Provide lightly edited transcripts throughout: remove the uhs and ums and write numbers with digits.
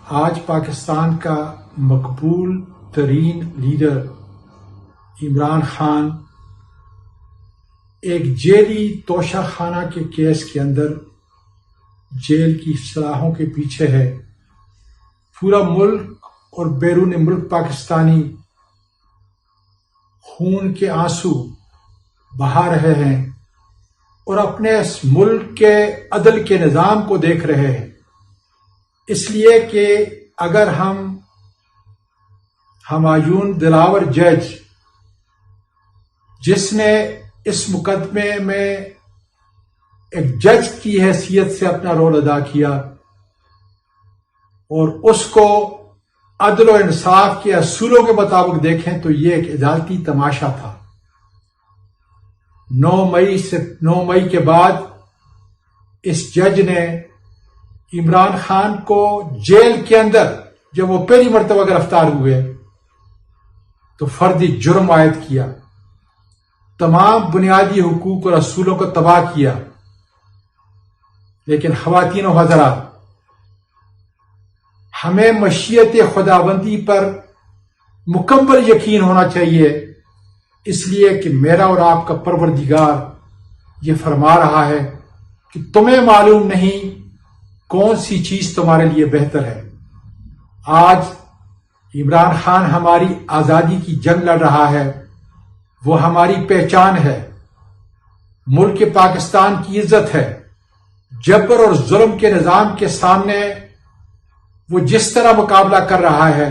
آج پاکستان کا مقبول ترین لیڈر عمران خان ایک جیلی توشہ خانہ کے کیس کے اندر جیل کی سلاخوں کے پیچھے ہے۔ پورا ملک اور بیرون ملک پاکستانی خون کے آنسو بہا رہے ہیں اور اپنے اس ملک کے عدل کے نظام کو دیکھ رہے ہیں، اس لیے کہ اگر ہم ہمایون دلاور جج جس نے اس مقدمے میں ایک جج کی حیثیت سے اپنا رول ادا کیا اور اس کو عدل و انصاف کے اصولوں کے مطابق دیکھیں تو یہ ایک عدالتی تماشا تھا۔ 9 مئی کے بعد اس جج نے عمران خان کو جیل کے اندر جب وہ پہلی مرتبہ گرفتار ہوئے تو فردی جرم عائد کیا، تمام بنیادی حقوق اور اصولوں کو تباہ کیا۔ لیکن خواتین و حضرات، ہمیں مشیت خداوندی پر مکمل یقین ہونا چاہیے، اس لیے کہ میرا اور آپ کا پروردگار یہ فرما رہا ہے کہ تمہیں معلوم نہیں کون سی چیز تمہارے لیے بہتر ہے۔ آج عمران خان ہماری آزادی کی جنگ لڑ رہا ہے، وہ ہماری پہچان ہے، ملک پاکستان کی عزت ہے۔ جبر اور ظلم کے نظام کے سامنے وہ جس طرح مقابلہ کر رہا ہے،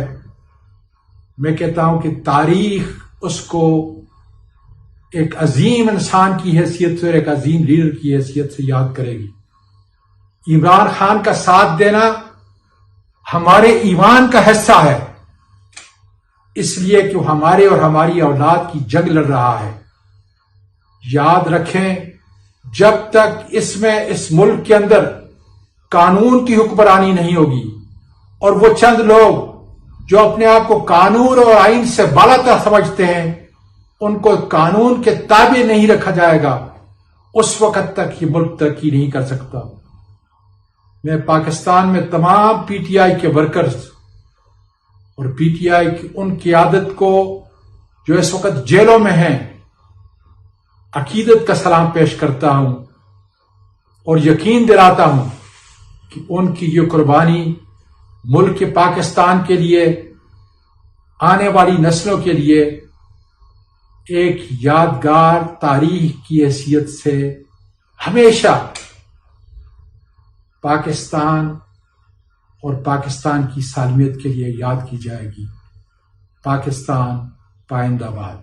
میں کہتا ہوں کہ تاریخ اس کو ایک عظیم انسان کی حیثیت سے اور ایک عظیم لیڈر کی حیثیت سے یاد کرے گی۔ عمران خان کا ساتھ دینا ہمارے ایمان کا حصہ ہے، اس لیے کہ وہ ہمارے اور ہماری اولاد کی جنگ لڑ رہا ہے۔ یاد رکھیں، جب تک اس ملک کے اندر قانون کی حکمرانی نہیں ہوگی اور وہ چند لوگ جو اپنے آپ کو قانون اور آئین سے بالاتر سمجھتے ہیں ان کو قانون کے تابع نہیں رکھا جائے گا، اس وقت تک یہ ملک ترقی نہیں کر سکتا۔ میں پاکستان میں تمام پی ٹی آئی کے ورکرز اور پی ٹی آئی کی ان قیادت کو جو اس وقت جیلوں میں ہیں عقیدت کا سلام پیش کرتا ہوں اور یقین دلاتا ہوں کہ ان کی یہ قربانی ملک پاکستان کے لیے، آنے والی نسلوں کے لیے ایک یادگار تاریخ کی حیثیت سے ہمیشہ پاکستان اور پاکستان کی سالمیت کے لیے یاد کی جائے گی۔ پاکستان پائندہ باد۔